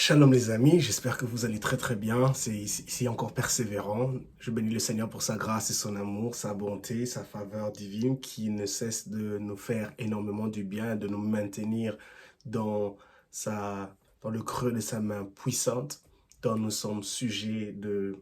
Shalom les amis, j'espère que vous allez très très bien, c'est ici encore persévérant. Je bénis le Seigneur pour sa grâce et son amour, sa bonté, sa faveur divine qui ne cesse de nous faire énormément du bien, de nous maintenir dans, dans le creux de sa main puissante, dont nous sommes sujets de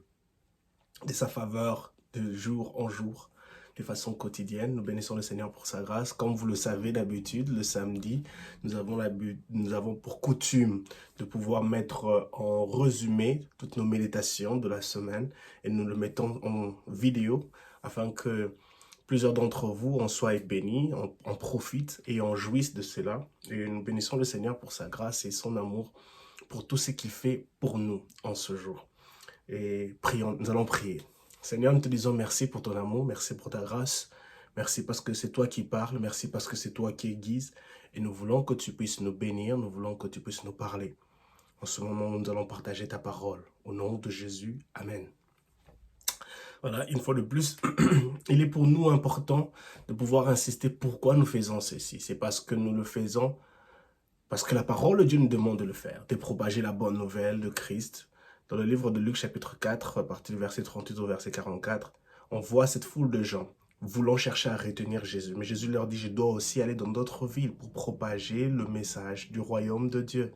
sa faveur de jour en jour, de façon quotidienne. Nous bénissons le Seigneur pour sa grâce. Comme vous le savez d'habitude, le samedi, nous avons pour coutume de pouvoir mettre en résumé toutes nos méditations de la semaine et nous le mettons en vidéo afin que plusieurs d'entre vous en soient bénis, en profitent et en jouissent de cela. Et nous bénissons le Seigneur pour sa grâce et son amour pour tout ce qu'il fait pour nous en ce jour. Et prions, nous allons prier. Seigneur, nous te disons merci pour ton amour, merci pour ta grâce, merci parce que c'est toi qui parles, merci parce que c'est toi qui guides. Et nous voulons que tu puisses nous bénir, nous voulons que tu puisses nous parler. En ce moment, nous allons partager ta parole. Au nom de Jésus, Amen. Voilà, une fois de plus, il est pour nous important de pouvoir insister pourquoi nous faisons ceci. C'est parce que nous le faisons, parce que la parole de Dieu nous demande de le faire, de propager la bonne nouvelle de Christ. Dans le livre de Luc chapitre 4, à partir du verset 38 au verset 44, on voit cette foule de gens voulant chercher à retenir Jésus. Mais Jésus leur dit, je dois aussi aller dans d'autres villes pour propager le message du royaume de Dieu.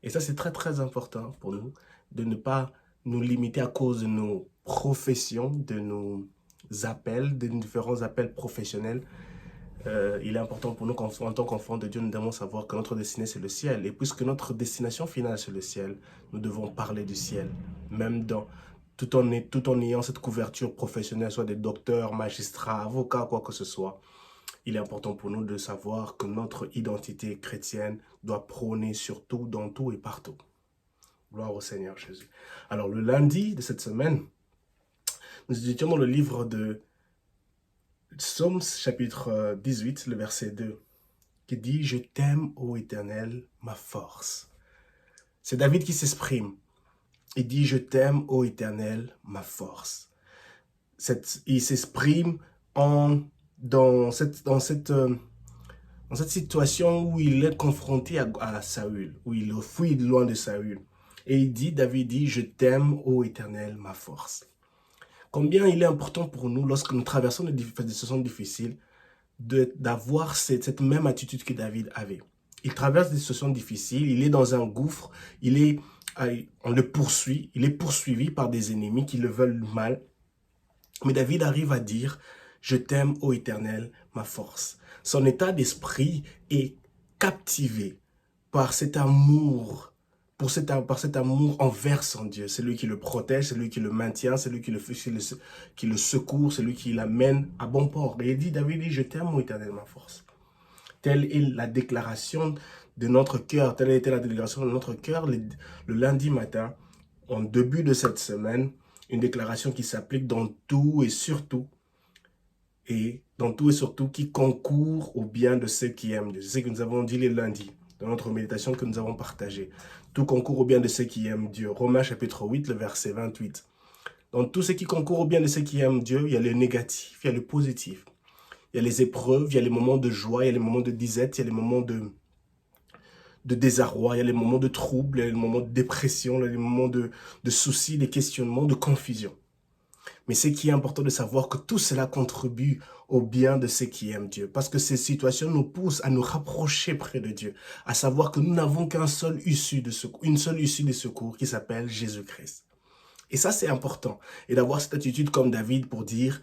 Et ça, c'est très très important pour nous, de ne pas nous limiter à cause de nos professions, de nos appels, de nos différents appels professionnels. Il est important pour nous qu'en tant qu'enfants de Dieu, nous devons savoir que notre destinée, c'est le ciel. Et puisque notre destination finale, c'est le ciel, nous devons parler du ciel. Même tout en ayant cette couverture professionnelle, soit des docteurs, magistrats, avocats, quoi que ce soit, il est important pour nous de savoir que notre identité chrétienne doit prôner surtout, dans tout et partout. Gloire au Seigneur Jésus. Alors, le lundi de cette semaine, nous étions dans le livre de Psaume chapitre 18, le verset 2, qui dit « Je t'aime, ô Éternel, ma force ». C'est David qui s'exprime. Il dit « Je t'aime, ô Éternel, ma force ». Il s'exprime dans cette situation où il est confronté à Saül, où il fuit loin de Saül. Et David dit « Je t'aime, ô Éternel, ma force ». Combien il est important pour nous, lorsque nous traversons des situations difficiles, d'avoir cette même attitude que David avait. Il traverse des situations difficiles, il est dans un gouffre, on le poursuit, il est poursuivi par des ennemis qui le veulent mal. Mais David arrive à dire « Je t'aime, ô Éternel, ma force ». Son état d'esprit est captivé par cet amour, par cet amour envers son Dieu. C'est lui qui le protège, c'est lui qui le maintient, c'est lui qui le secourt, c'est lui qui l'amène à bon port. Et David dit, je t'aime, ô Éternel, ma force. Telle est la déclaration de notre cœur, telle a été la déclaration de notre cœur le lundi matin, en début de cette semaine, une déclaration qui s'applique dans tout et surtout, qui concourt au bien de ceux qui aiment Dieu. C'est ce que nous avons dit les lundis, dans notre méditation que nous avons partagée. Tout concourt au bien de ceux qui aiment Dieu. Romains chapitre 8, le verset 28. Dans tout ce qui concourt au bien de ceux qui aiment Dieu, il y a le négatif, il y a le positif. Il y a les épreuves, il y a les moments de joie, il y a les moments de disette, il y a les moments de désarroi, il y a les moments de trouble, il y a les moments de dépression, il y a les moments de soucis, de questionnements, de confusion. Mais ce qui est important de savoir que tout cela contribue au bien de ceux qui aiment Dieu. Parce que ces situations nous poussent à nous rapprocher près de Dieu. À savoir que nous n'avons qu'une seule issue de secours qui s'appelle Jésus-Christ. Et ça, c'est important. Et d'avoir cette attitude comme David pour dire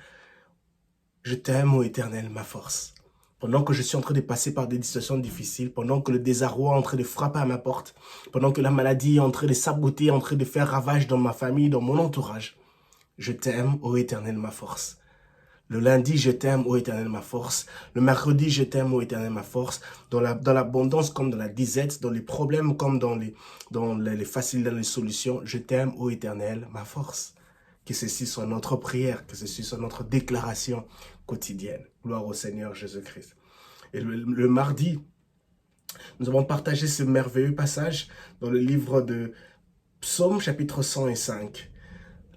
« Je t'aime, ô Éternel, ma force ». Pendant que je suis en train de passer par des situations difficiles, pendant que le désarroi est en train de frapper à ma porte, pendant que la maladie est en train de saboter, en train de faire ravage dans ma famille, dans mon entourage, je t'aime, ô Éternel, ma force. Le lundi, je t'aime, ô Éternel, ma force. Le mercredi, je t'aime, ô Éternel, ma force. Dans l'abondance comme dans la disette, dans les problèmes comme dans les faciles, dans les solutions, je t'aime, ô Éternel, ma force. Que ceci soit notre prière, que ceci soit notre déclaration quotidienne. Gloire au Seigneur Jésus-Christ. Et le mardi, nous avons partagé ce merveilleux passage dans le livre de Psaume chapitre 105.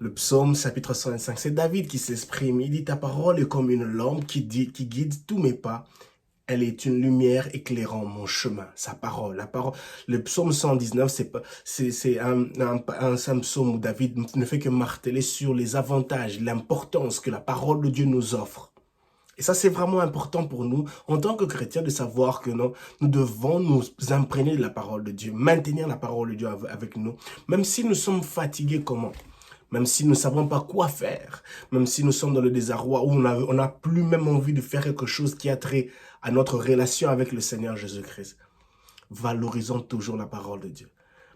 Le psaume chapitre 105, c'est David qui s'exprime. Il dit, ta parole est comme une lampe qui guide tous mes pas. elle est une lumière éclairant mon chemin, sa parole. La parole. Le psaume 119, c'est un psaume où David ne fait que marteler sur les avantages, l'importance que la parole de Dieu nous offre. Et ça, c'est vraiment important pour nous, en tant que chrétiens, de savoir que non, nous devons nous imprégner de la parole de Dieu, maintenir la parole de Dieu avec nous, même si nous sommes fatigués comment, même si nous ne savons pas quoi faire, même si nous sommes dans le désarroi, où on n'a plus même envie de faire quelque chose qui a trait à notre relation avec le Seigneur Jésus-Christ. Valorisons toujours la parole de Dieu.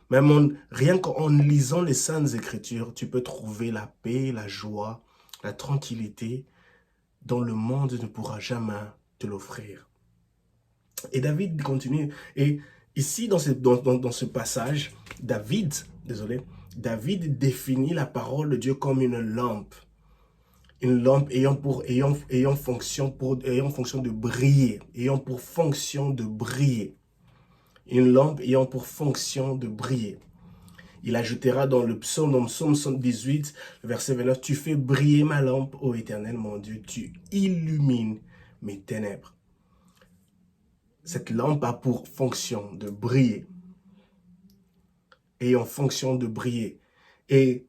Même rien qu'en lisant les Saintes Écritures, tu peux trouver la paix, la joie, la tranquillité, dont le monde ne pourra jamais te l'offrir. Et David continue, et ici dans ce passage, David définit la parole de Dieu comme une lampe ayant fonction de briller, ayant pour fonction de briller. Une lampe ayant pour fonction de briller. Il ajoutera dans le psaume 78, verset 29, « Tu fais briller ma lampe, ô Éternel, mon Dieu, tu illumines mes ténèbres. » Cette lampe a pour fonction de briller. Et en fonction de briller. Et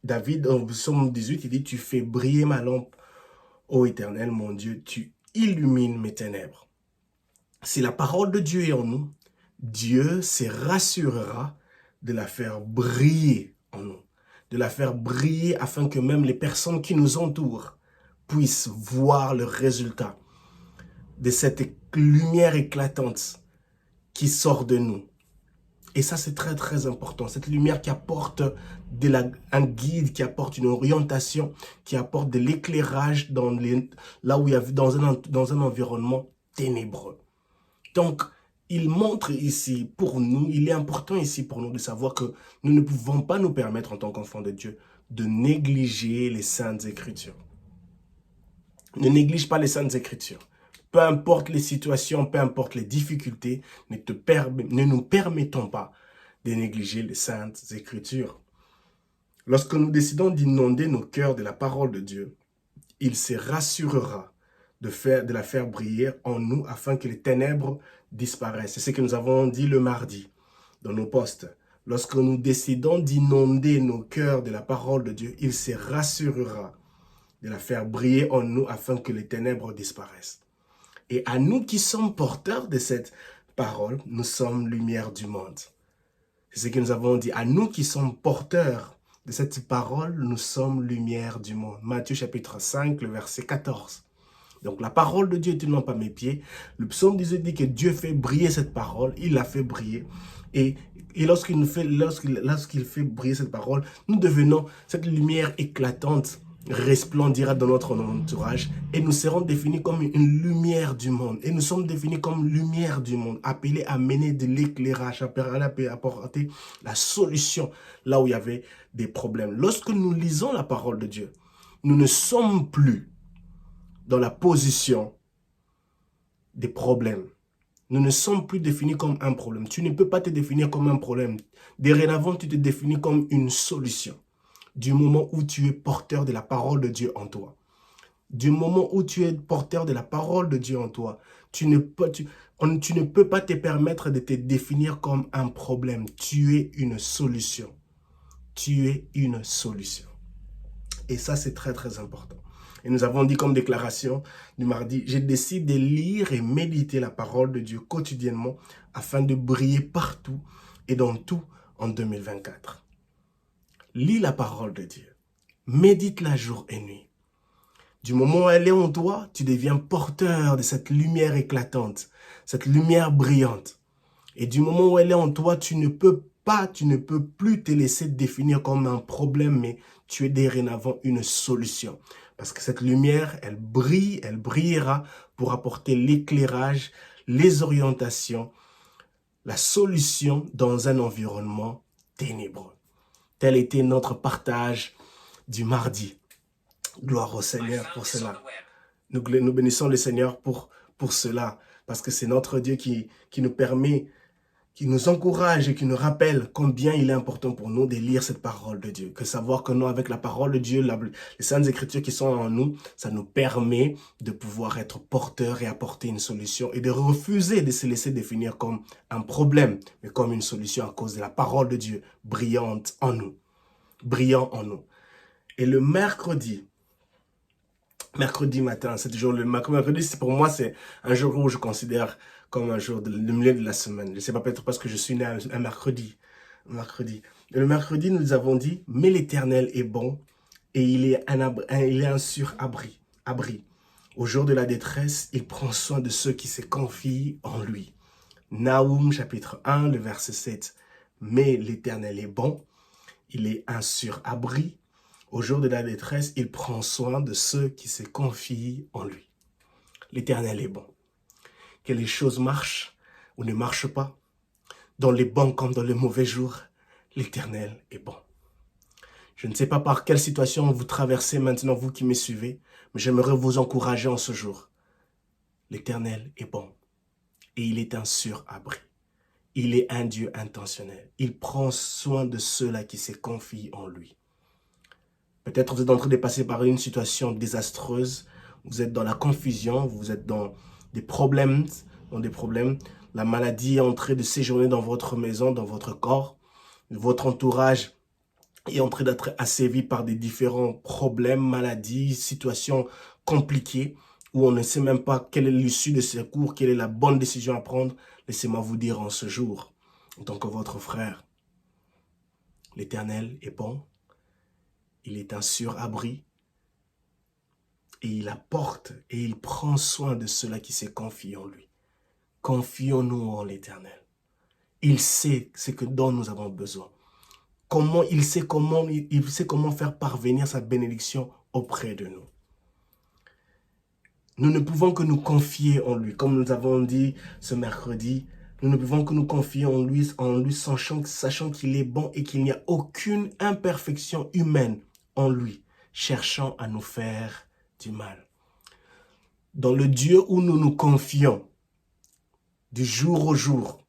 David, dans le psaume 18, il dit, « Tu fais briller ma lampe, ô Éternel, mon Dieu, tu illumines mes ténèbres. » Si la parole de Dieu est en nous, Dieu se rassurera de la faire briller en nous, de la faire briller afin que même les personnes qui nous entourent puissent voir le résultat de cette lumière éclatante qui sort de nous. Et ça, c'est très, très important. Cette lumière qui apporte un guide, qui apporte une orientation, qui apporte de l'éclairage dans un environnement ténébreux. Donc, il montre ici pour nous, il est important ici pour nous de savoir que nous ne pouvons pas nous permettre en tant qu'enfants de Dieu de négliger les Saintes Écritures. Ne néglige pas les Saintes Écritures. Peu importe les situations, peu importe les difficultés, ne nous permettons pas de négliger les Saintes Écritures. Lorsque nous décidons d'inonder nos cœurs de la parole de Dieu, il se rassurera de la faire briller en nous afin que les ténèbres disparaissent. C'est ce que nous avons dit le mardi dans nos postes. Lorsque nous décidons d'inonder nos cœurs de la parole de Dieu, il se rassurera de la faire briller en nous afin que les ténèbres disparaissent. Et à nous qui sommes porteurs de cette parole, nous sommes lumière du monde. C'est ce que nous avons dit. À nous qui sommes porteurs de cette parole, nous sommes lumière du monde. Matthieu chapitre 5, le verset 14. Donc la parole de Dieu est une lampe à mes pieds. Le psaume 18 dit que Dieu fait briller cette parole. Il la fait briller. Et lorsqu'il fait briller cette parole, nous devenons cette lumière éclatante resplendira dans notre entourage et nous serons définis comme une lumière du monde. Et nous sommes définis comme lumière du monde, appelés à mener de l'éclairage, à apporter la solution là où il y avait des problèmes. Lorsque nous lisons la parole de Dieu, nous ne sommes plus dans la position des problèmes. Nous ne sommes plus définis comme un problème. Tu ne peux pas te définir comme un problème. Dorénavant, tu te définis comme une solution. Du moment où tu es porteur de la parole de Dieu en toi. Du moment où tu es porteur de la parole de Dieu en toi, tu ne peux pas te permettre de te définir comme un problème. Tu es une solution. Tu es une solution. Et ça, c'est très, très important. Et nous avons dit comme déclaration du mardi, je décide de lire et méditer la parole de Dieu quotidiennement afin de briller partout et dans tout en 2024. Lis la parole de Dieu. Médite-la jour et nuit. Du moment où elle est en toi, tu deviens porteur de cette lumière éclatante, cette lumière brillante. Et du moment où elle est en toi, tu ne peux plus te laisser définir comme un problème, mais tu es dorénavant une solution. Parce que cette lumière, elle brillera pour apporter l'éclairage, les orientations, la solution dans un environnement ténébreux. Tel était notre partage du mardi. Gloire au Seigneur pour cela. Nous bénissons le Seigneur pour cela, parce que c'est notre Dieu qui nous permet qui nous encourage et qui nous rappelle combien il est important pour nous de lire cette parole de Dieu. Que savoir que nous, avec la parole de Dieu, les saintes écritures qui sont en nous, ça nous permet de pouvoir être porteurs et apporter une solution et de refuser de se laisser définir comme un problème, mais comme une solution à cause de la parole de Dieu brillante en nous, brillant en nous. Et le mercredi matin, c'est toujours le mercredi, pour moi, c'est un jour où je considère comme un jour le milieu de la semaine. Je ne sais pas, peut-être parce que je suis né un mercredi. Et le mercredi, nous avons dit, mais l'Éternel est bon et il est un surabri. Au jour de la détresse, il prend soin de ceux qui se confient en lui. Naoum, chapitre 1, le verset 7. Mais l'Éternel est bon, il est un surabri. Au jour de la détresse, il prend soin de ceux qui se confient en lui. L'Éternel est bon. Que les choses marchent ou ne marchent pas, dans les bons comme dans les mauvais jours, l'Éternel est bon. Je ne sais pas par quelle situation vous traversez maintenant, vous qui me suivez, mais j'aimerais vous encourager en ce jour. L'Éternel est bon et il est un surabri. Il est un Dieu intentionnel. Il prend soin de ceux-là qui se confient en lui. Peut-être vous êtes en train de passer par une situation désastreuse, vous êtes dans la confusion, vous êtes dans des problèmes, la maladie est en train de séjourner dans votre maison, dans votre corps, votre entourage est en train d'être assévi par des différents problèmes, maladies, situations compliquées, où on ne sait même pas quelle est l'issue de ces cours, quelle est la bonne décision à prendre. Laissez-moi vous dire en ce jour, en tant que votre frère, l'Éternel est bon, il est un surabri, et il apporte et il prend soin de ceux-là qui se confient en lui. Confions-nous en l'Éternel. Il sait ce dont nous avons besoin. Il sait comment faire parvenir sa bénédiction auprès de nous. Nous ne pouvons que nous confier en lui. Comme nous avons dit ce mercredi, nous ne pouvons que nous confier en lui sachant qu'il est bon et qu'il n'y a aucune imperfection humaine en lui, cherchant à nous faire du mal. Dans le Dieu où nous nous confions, du jour au jour,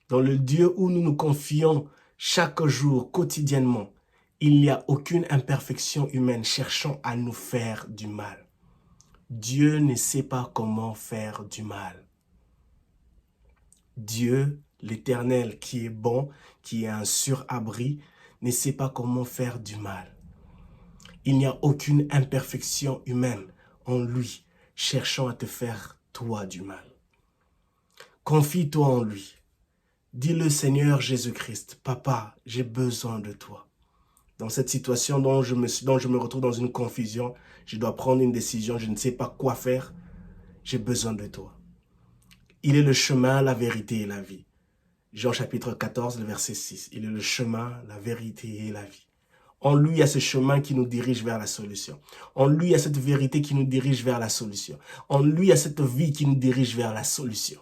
dans le Dieu où nous nous confions chaque jour, quotidiennement, il n'y a aucune imperfection humaine cherchant à nous faire du mal. Dieu ne sait pas comment faire du mal. Dieu, l'Éternel, qui est bon, qui est un surabri, ne sait pas comment faire du mal. Il n'y a aucune imperfection humaine en lui, cherchant à te faire, toi, du mal. Confie-toi en lui. Dis-le, Seigneur Jésus-Christ, Papa, j'ai besoin de toi. Dans cette situation dont je me retrouve dans une confusion, je dois prendre une décision, je ne sais pas quoi faire, j'ai besoin de toi. Il est le chemin, la vérité et la vie. Jean chapitre 14, le verset 6. Il est le chemin, la vérité et la vie. En lui, il y a ce chemin qui nous dirige vers la solution. En lui, il y a cette vérité qui nous dirige vers la solution. En lui, il y a cette vie qui nous dirige vers la solution.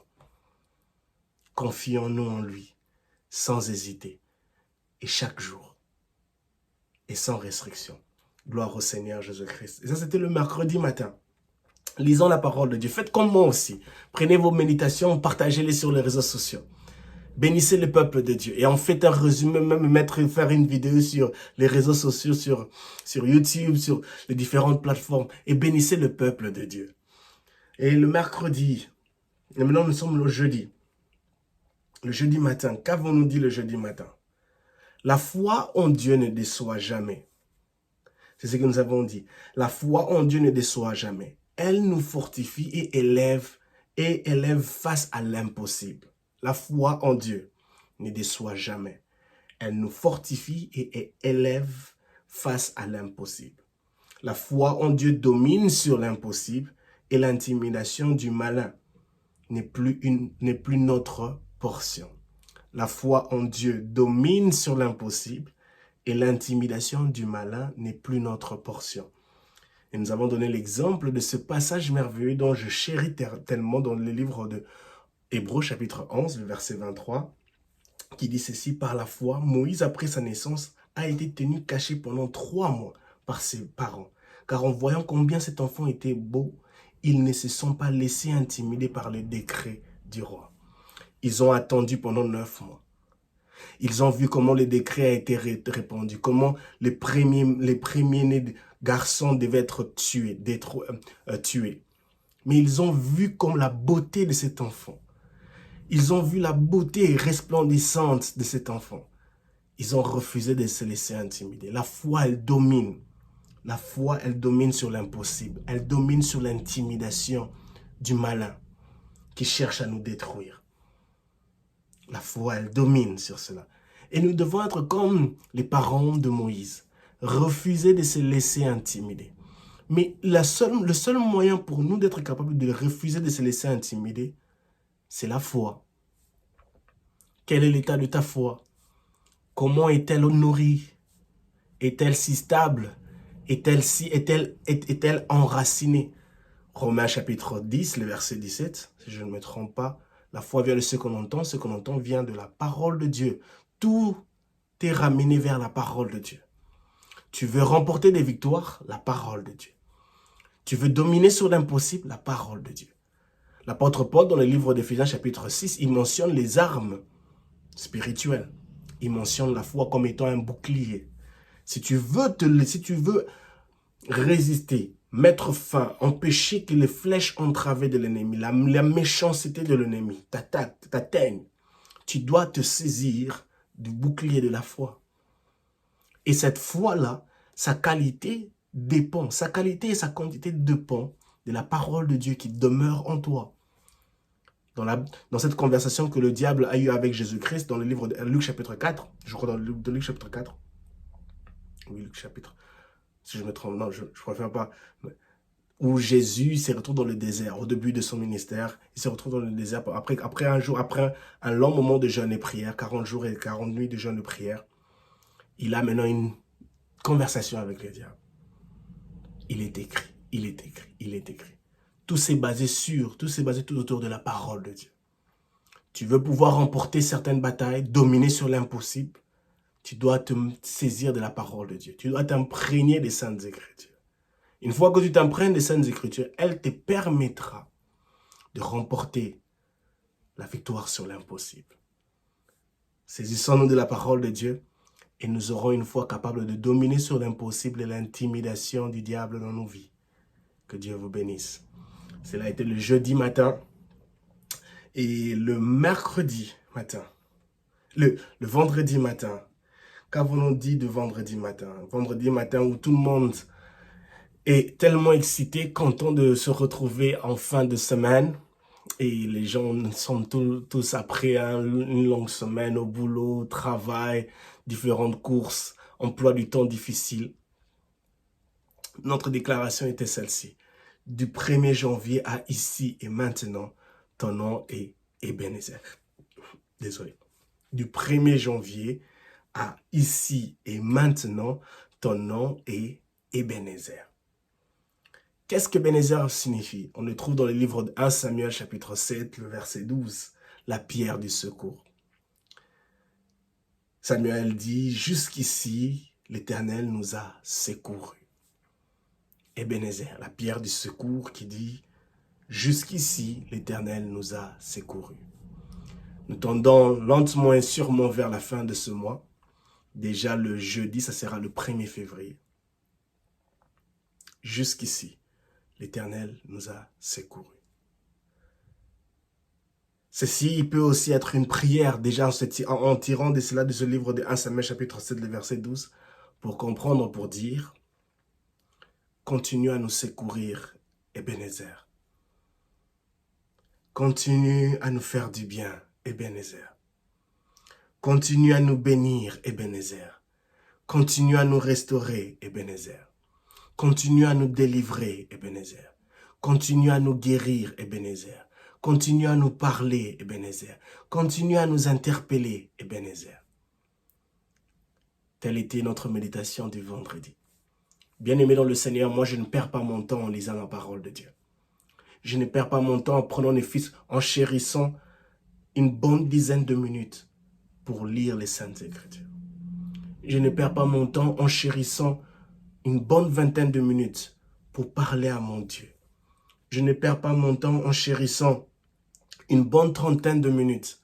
Confions-nous en lui, sans hésiter, et chaque jour, et sans restriction. Gloire au Seigneur Jésus-Christ. Et ça, c'était le mercredi matin. Lisons la parole de Dieu. Faites comme moi aussi. Prenez vos méditations, partagez-les sur les réseaux sociaux. Bénissez le peuple de Dieu. Et en fait un résumé, même faire une vidéo sur les réseaux sociaux, sur YouTube, sur les différentes plateformes. Et bénissez le peuple de Dieu. Et le mercredi, et maintenant nous sommes le jeudi. Le jeudi matin, qu'avons-nous dit le jeudi matin? La foi en Dieu ne déçoit jamais. C'est ce que nous avons dit. La foi en Dieu ne déçoit jamais. Elle nous fortifie et élève face à l'impossible. La foi en Dieu ne déçoit jamais. Elle nous fortifie et élève face à l'impossible. La foi en Dieu domine sur l'impossible et l'intimidation du malin n'est plus notre portion. La foi en Dieu domine sur l'impossible et l'intimidation du malin n'est plus notre portion. Et nous avons donné l'exemple de ce passage merveilleux dont je chéris tellement dans le livre de Hébreux chapitre 11, le verset 23, qui dit ceci: par la foi, Moïse, après sa naissance, a été tenu caché pendant 3 mois par ses parents. Car en voyant combien cet enfant était beau, ils ne se sont pas laissés intimider par le décret du roi. Ils ont attendu pendant 9 mois. Ils ont vu comment le décret a été répandu, comment les premiers garçons devaient être tués. Mais ils ont vu comme la beauté de cet enfant. Ils ont vu la beauté resplendissante de cet enfant. Ils ont refusé de se laisser intimider. La foi, elle domine. La foi, elle domine sur l'impossible. Elle domine sur l'intimidation du malin qui cherche à nous détruire. La foi, elle domine sur cela. Et nous devons être comme les parents de Moïse, refuser de se laisser intimider. Mais le seul moyen pour nous d'être capables de refuser de se laisser intimider, c'est la foi. Quel est l'état de ta foi? Comment est-elle nourrie? Est-elle si stable? Est-elle enracinée? Romains chapitre 10, le verset 17, si je ne me trompe pas. La foi vient de ce qu'on entend vient de la parole de Dieu. Tout est ramené vers la parole de Dieu. Tu veux remporter des victoires? La parole de Dieu. Tu veux dominer sur l'impossible? La parole de Dieu. L'apôtre Paul, dans le livre d'Éphésiens chapitre 6, il mentionne les armes spirituelles. Il mentionne la foi comme étant un bouclier. Si tu veux résister, mettre fin, empêcher que les flèches entravées de l'ennemi, la méchanceté de l'ennemi t'atteignent, tu dois te saisir du bouclier de la foi. Et cette foi-là, sa qualité et sa quantité dépend de la parole de Dieu qui demeure en toi. Dans cette conversation que le diable a eue avec Jésus-Christ, dans le livre de Luc chapitre 4, je crois dans le livre de Luc chapitre 4, oui, Luc chapitre, si je me trompe, non, je ne préfère pas, où Jésus se retrouve dans le désert, au début de son ministère, il se retrouve dans le désert, après un long moment de jeûne et prière, 40 jours et 40 nuits de jeûne et prière, il a maintenant une conversation avec le diable. Il est écrit. Tout s'est basé tout autour de la parole de Dieu. Tu veux pouvoir remporter certaines batailles, dominer sur l'impossible, tu dois te saisir de la parole de Dieu. Tu dois t'imprégner des Saintes Écritures. Une fois que tu t'imprègnes des Saintes Écritures, elle te permettra de remporter la victoire sur l'impossible. Saisissons-nous de la parole de Dieu et nous aurons une foi capable de dominer sur l'impossible et l'intimidation du diable dans nos vies. Que Dieu vous bénisse. Cela a été le jeudi matin et le mercredi matin, le vendredi matin. Qu'avons-nous dit de vendredi matin? Vendredi matin où tout le monde est tellement excité, content de se retrouver en fin de semaine. Et les gens sont tous après une longue semaine au boulot, au travail, différentes courses, emploi du temps difficile. Notre déclaration était celle-ci. Du 1er janvier à ici et maintenant, ton nom est Ebenezer. Désolé. Du 1er janvier à ici et maintenant, ton nom est Ebenezer. Qu'est-ce que Ebenezer signifie? On le trouve dans le livre de 1 Samuel chapitre 7, le verset 12, la pierre du secours. Samuel dit, jusqu'ici, l'Éternel nous a secourus. Ebenezer, la pierre du secours qui dit, jusqu'ici, l'Éternel nous a secourus. Nous tendons lentement et sûrement vers la fin de ce mois. Déjà le jeudi, ça sera le 1er février. Jusqu'ici, l'Éternel nous a secourus. Ceci peut aussi être une prière, déjà en tirant de cela de ce livre de 1 Samuel chapitre 7, le verset 12, pour comprendre, pour dire, continue à nous secourir, Ebenezer. Continue à nous faire du bien, Ebenezer. Continue à nous bénir, Ebenezer. Continue à nous restaurer, Ebenezer. Continue à nous délivrer, Ebenezer. Continue à nous guérir, Ebenezer. Continue à nous parler, Ebenezer. Continue à nous interpeller, Ebenezer. Telle était notre méditation du vendredi. Bien-aimé dans le Seigneur, moi je ne perds pas mon temps en lisant la parole de Dieu. Je ne perds pas mon temps en prenant les fils, en chérissant une bonne dizaine de minutes pour lire les Saintes Écritures. Je ne perds pas mon temps en chérissant une bonne vingtaine de minutes pour parler à mon Dieu. Je ne perds pas mon temps en chérissant une bonne trentaine de minutes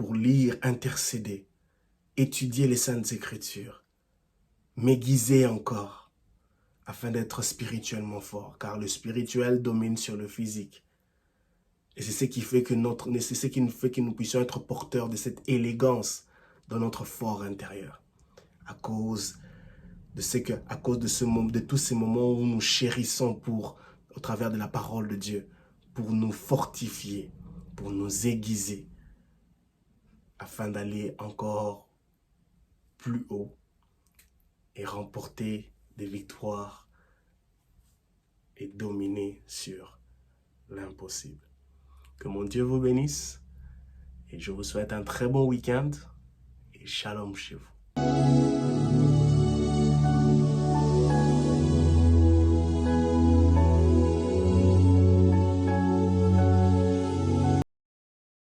pour lire, intercéder, étudier les Saintes Écritures, m'aiguiser encore, afin d'être spirituellement fort, car le spirituel domine sur le physique. Et c'est ce qui fait que nous puissions être porteurs de cette élégance dans notre fort intérieur. À cause de tous ces moments où nous chérissons au travers de la parole de Dieu, pour nous fortifier, pour nous aiguiser, afin d'aller encore plus haut et remporter des victoires et dominer sur l'impossible. Que mon Dieu vous bénisse et je vous souhaite un très bon week-end et shalom chez vous.